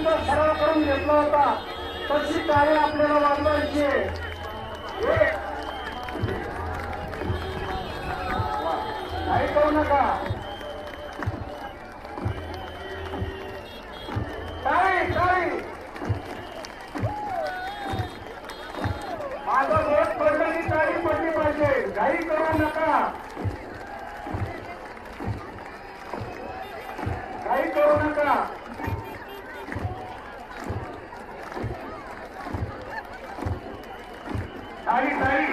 टाळ्यांचा सराव करून घेतला होता तशी टाळी आपल्याला वाजवायची आहे. काही करू नका. टाळी टाळी. माझं बोट पडलं की टाळी पडली पाहिजे. काही करू नका. काही करू नका. टाळी टाळी.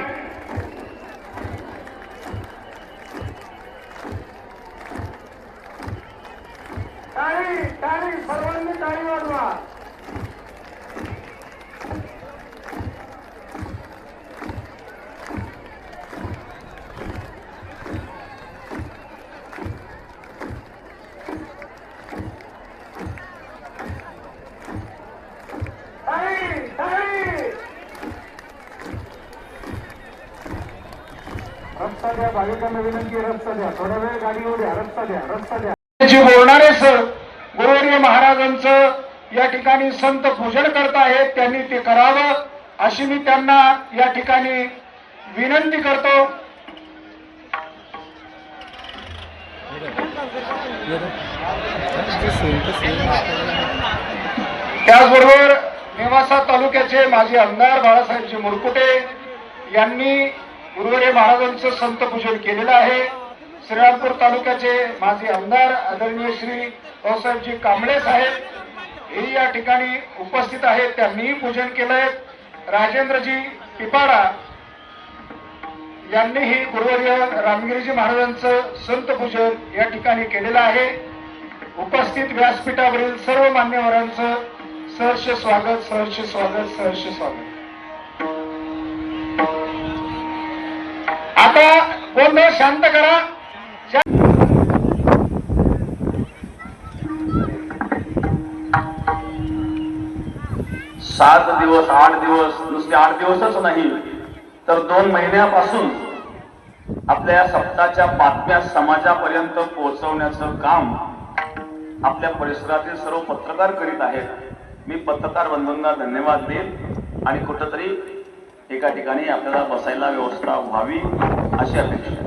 टाळी टाळी. सर्वांनी टाळी वाजवा. रस्ता द्या. भाविकांना विनंती, रस्ता द्या. थोडा वेळ गाडी येऊ द्या. रस्ता द्या. रस्ता द्या. बोलणारे सर गुरुवर्य महाराजांचं या ठिकाणी संत पूजन करत आहेत, त्यांनी ते करावं अशी मी त्यांना या ठिकाणी विनंती करतो. त्याचबरोबर नेवासा तालुक्याचे माजी आमदार बाळासाहेबजी मुरकुटे यांनी गुरुवर्य महाराजांचं संत पूजन केलेलं आहे. श्रीरामपूर तालुक्याचे माजी आमदार आदरणीय श्री भाऊसाहेबजी कांबळे साहेब हे या ठिकाणी उपस्थित आहेत, त्यांनीही पूजन केलंय. राजेंद्रजी पिपाडा यांनीही गुरुवर्य रामगिरीजी महाराजांचं संत पूजन या ठिकाणी केलेलं आहे. उपस्थित व्यासपीठावरील सर्व मान्यवरांचं सहर्ष स्वागत, सहर्ष स्वागत, सहर्ष स्वागत. आता बोलणं शांत करा. 7 दिवस 8 दिवस, नुसते 8 दिवसच नाही तर 2 महिन्यापासून आपल्या सप्ताहाच्या बातम्या समाजापर्यंत पोहोचवण्याचं काम आपल्या परिसरातील सर्व पत्रकार करीत आहेत. मी पत्रकार बंधूंना धन्यवाद देईन आणि कुठंतरी एका ठिकाणी आपल्याला बसायला व्यवस्था व्हावी अशी अपेक्षा आहे.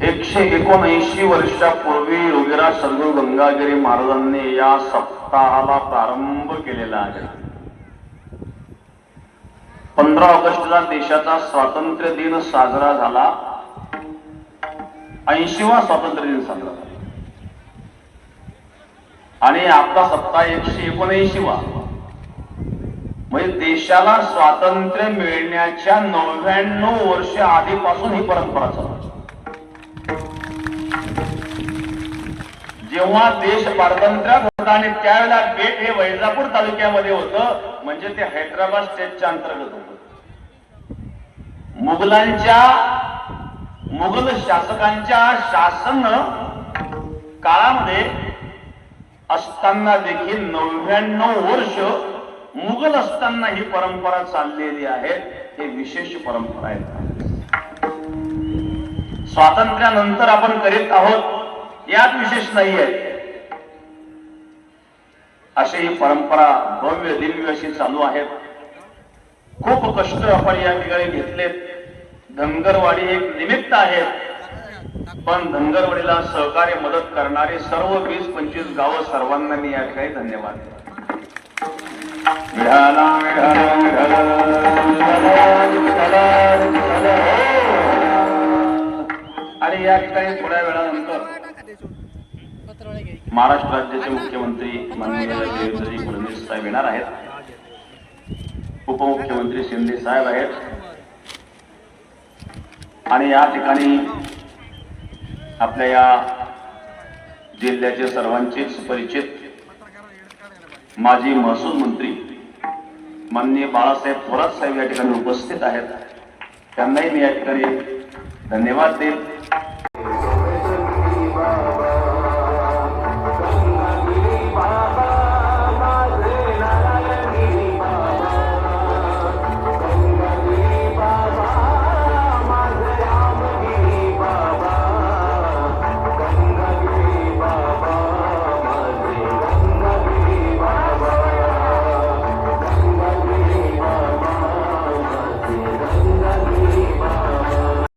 एकशे 179 वर्षापूर्वी योगीराज सद्गुरू गंगागिरी महाराजांनी या सप्ताहाला प्रारंभ केलेला आहे. 15 ऑगस्टला देशाचा स्वातंत्र्य दिन साजरा झाला. 80वा स्वातंत्र्य दिन साजरा झाला आणि आपला सप्ताह 179वा. म्हणजे देशाला स्वातंत्र्य मिळण्याच्या 99 वर्ष आधीपासून ही परंपरा चालू. जेव्हा देश पारतंत्र्यात होता आणि त्यावेळेला बेट हे वैजापूर तालुक्यामध्ये होतं, म्हणजे ते हैदराबाद स्टेटच्या अंतर्गत होतं. मुघल शासकांच्या शासन काळामध्ये असताना देखील 99 वर्ष मुघल असताना ही परंपरा चाललेली आहे. हे विशेष परंपरा आहे. स्वातंत्र्यानंतर आपण करीत आहोत यात विशेष नाहीये. अशी ही परंपरा भव्य दिव्य अशी चालू आहे. खूप कष्ट आपण या ठिकाणी घेतलेत. धनगरवाडी एक निमित्त आहे, पण धनगरवाडीला सहकार्य मदत करणारे सर्व 20-25 गावं सर्वांना मी या ठिकाणी धन्यवाद देतो. आणि या ठिकाणी थोड्या वेळानंतर महाराष्ट्र राज्याचे मुख्यमंत्री माननीय देवेंद्रजी फडणवीस साहेब येणार आहेत. उपमुख्यमंत्री शिंदे साहेब आहेत आणि या ठिकाणी आपल्या या जिल्ह्याचे सर्वांचेच परिचित माजी महसूल मंत्री माननीय बाळासाहेब थोरात साहेब या ठिकाणी उपस्थित आहेत. त्यांनाही मी या ठिकाणी धन्यवाद देईन.